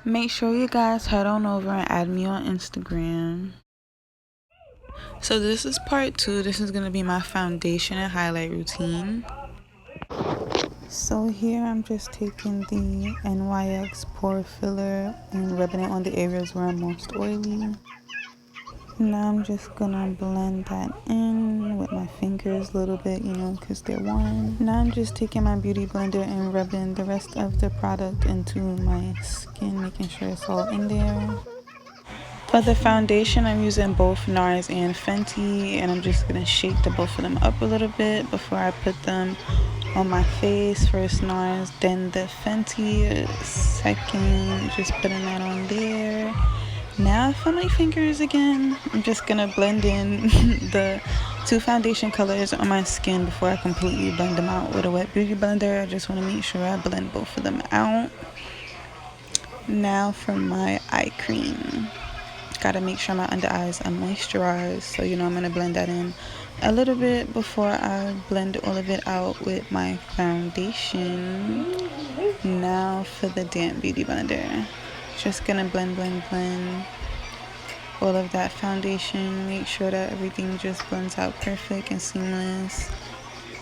Make sure you guys head on over and add me on Instagram. So this is part 2. This is going to be my foundation and highlight routine. So here I'm just taking the NYX pore filler and rubbing it on the areas where I'm most oily. Now I'm just gonna blend that in with my fingers a little bit, because they're warm. Now I'm just taking my beauty blender and rubbing the rest of the product into my skin, making sure it's all in there. For the foundation, I'm using both NARS and Fenty, and I'm just gonna shake the both of them up a little bit before I put them on my face. First NARS, then the Fenty, second, just putting that on there. Now for my fingers again, I'm just gonna blend in the 2 foundation colors on my skin before I completely blend them out with a wet beauty blender. I just want to make sure I blend both of them out. Now for my eye cream. Gotta make sure my under eyes are moisturized, so I'm gonna blend that in a little bit before I blend all of it out with my foundation. Now for the damp beauty blender, just gonna blend all of that foundation. Make sure that everything just blends out perfect and seamless.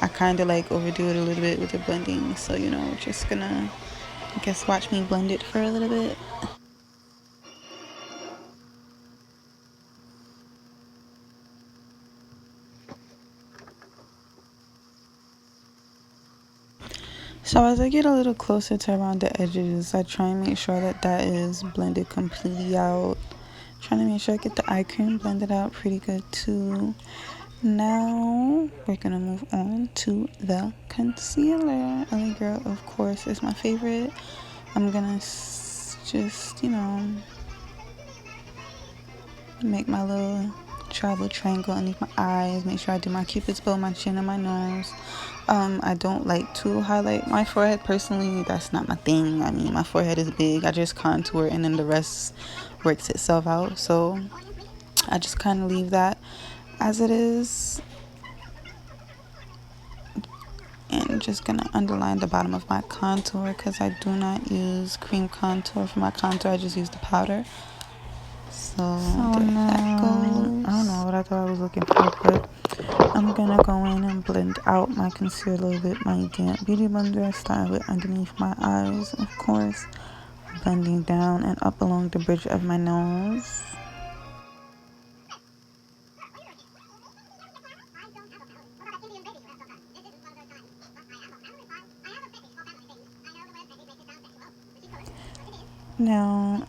I kind of overdo it a little bit with the blending, so just gonna watch me blend it for a little bit. So as I get a little closer to around the edges, I try and make sure that is blended completely out. Trying to make sure I get the eye cream blended out pretty good too. Now we're gonna move on to the concealer. LA Girl, of course, is my favorite. I'm gonna just make my little travel triangle underneath my eyes. Make sure I do my cupid's bow, my chin, and my nose. I don't like to highlight my forehead personally. That's not my thing. I mean, my forehead is big. I just contour and then the rest works itself out. So I just kind of leave that as it is. And I'm just gonna underline the bottom of my contour because I do not use cream contour for my contour. I just use the powder. So there that goes. I don't know what I thought I was looking for, but I'm gonna go in and blend out my concealer with my damp beauty blender. Start with underneath my eyes, of course, blending down and up along the bridge of my nose. Now,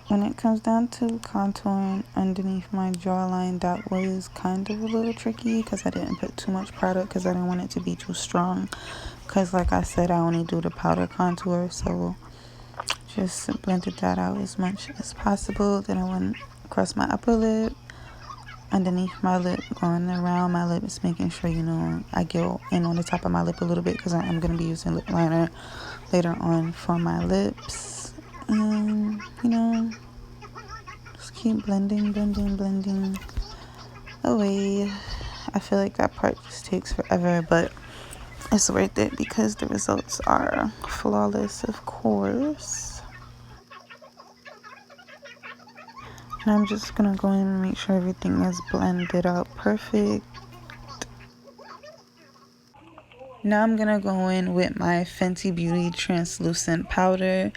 when it comes down to contouring underneath my jawline, that was kind of a little tricky because I didn't put too much product because I didn't want it to be too strong. Because like I said, I only do the powder contour, so just blended that out as much as possible. Then I went across my upper lip, underneath my lip, going around my lips, making sure I get in on the top of my lip a little bit because I'm going to be using lip liner later on for my lips. And just keep blending away. I feel like that part just takes forever, but it's worth it because the results are flawless, of course. And I'm just gonna go in and make sure everything is blended out perfect. Now I'm gonna go in with my Fenty Beauty translucent powder,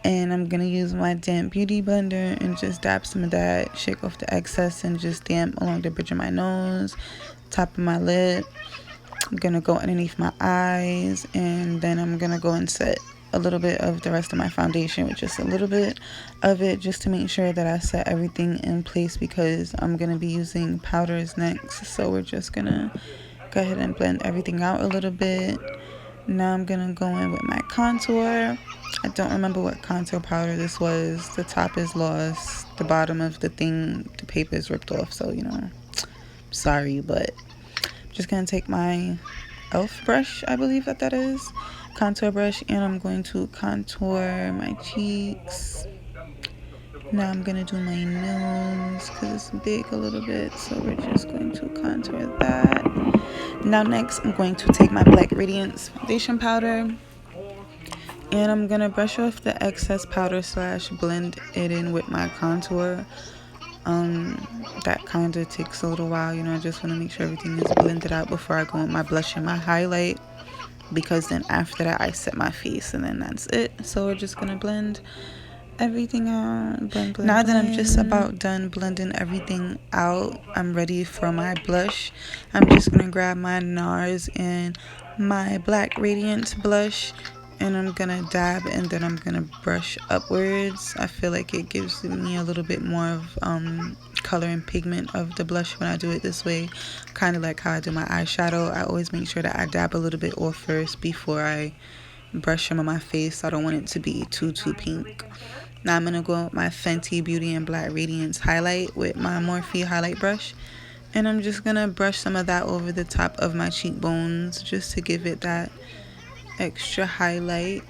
and I'm gonna use my damp beauty blender and just dab some of that, shake off the excess, and just damp along the bridge of my nose, top of my lip. I'm gonna go underneath my eyes, and then I'm gonna go and set a little bit of the rest of my foundation with just a little bit of it, just to make sure that I set everything in place because I'm gonna be using powders next. So we're just gonna go ahead and blend everything out a little bit. Now I'm gonna go in with my contour. I don't remember what contour powder this was. The top is lost, the bottom of the thing, the paper is ripped off, so sorry, but I'm just gonna take my elf brush, I believe that is, contour brush, and I'm going to contour my cheeks. Now I'm gonna do my nose because it's big a little bit, so we're just going to contour that. Now next I'm going to take my Black Radiance foundation powder And I'm gonna brush off the excess powder slash blend it in with my contour. That kind of takes a little while, you know. I just want to make sure everything is blended out before I go with my blush and my highlight, because then after that I set my face and then that's it. So we're just gonna blend everything out. Now that I'm just about done blending everything out, I'm ready for my blush. I'm just gonna grab my NARS and my Black Radiance blush, and I'm gonna dab and then I'm gonna brush upwards. I feel like it gives me a little bit more of color and pigment of the blush when I do it this way, kind of like how I do my eyeshadow. I always make sure that I dab a little bit off first before I brush some on my face. I don't want it to be too pink. Now I'm gonna go with my Fenty Beauty and Black Radiance highlight with my Morphe highlight brush, and I'm just gonna brush some of that over the top of my cheekbones just to give it that extra highlight.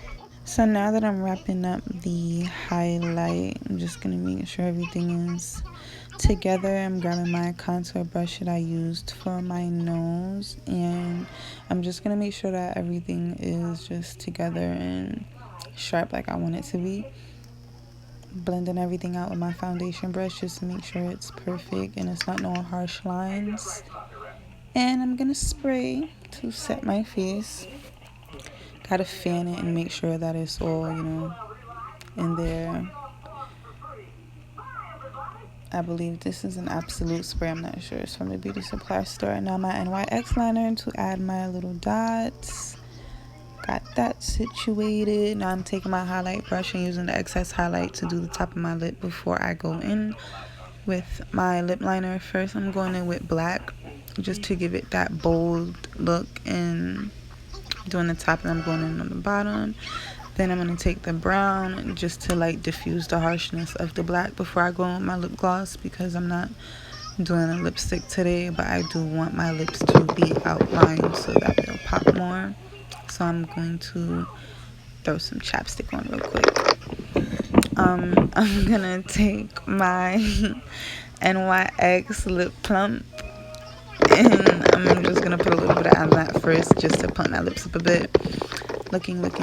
So now that I'm wrapping up the highlight, I'm just gonna make sure everything is together. I'm grabbing my contour brush that I used for my nose, and I'm just gonna make sure that everything is just together and sharp like I want it to be. Blending everything out with my foundation brush just to make sure it's perfect and it's not no harsh lines. And I'm gonna spray to set my face. Gotta fan it and make sure that it's all, you know, in there. I believe this is an Absolute spray. I'm not sure. It's from the beauty supply store. Now my NYX liner to add my little dots. Got that situated. Now I'm taking my highlight brush and using the excess highlight to do the top of my lip before I go in with my lip liner. First I'm going in with black just to give it that bold look, and doing the top, and I'm going in on the bottom. Then I'm going to take the brown just to like diffuse the harshness of the black before I go on my lip gloss, because I'm not doing a lipstick today, but I do want my lips to be outlined so that they'll pop more. So I'm going to throw some chapstick on real quick. I'm gonna take my NYX lip plump, and I'm just gonna put a little bit of that first just to plump my lips up a bit. Looking. Don't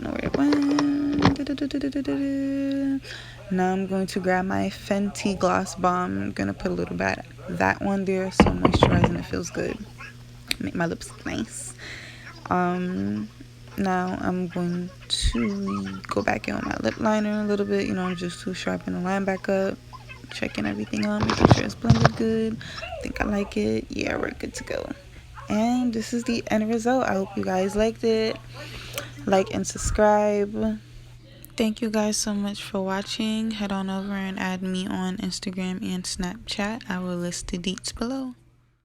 know where it went. Now I'm going to grab my Fenty Gloss Bomb. I'm gonna put a little bit of that one there, so moisturizing, it feels good. Make my lips look nice. Now I'm going to go back in with my lip liner a little bit, you know, just to sharpen the line back up. Checking everything out, making sure it's blended good. I think I like it. Yeah, we're good to go. And this is the end result. I hope you guys liked it. Like and subscribe. Thank you guys so much for watching. Head on over and add me on Instagram and Snapchat. I will list the deets below.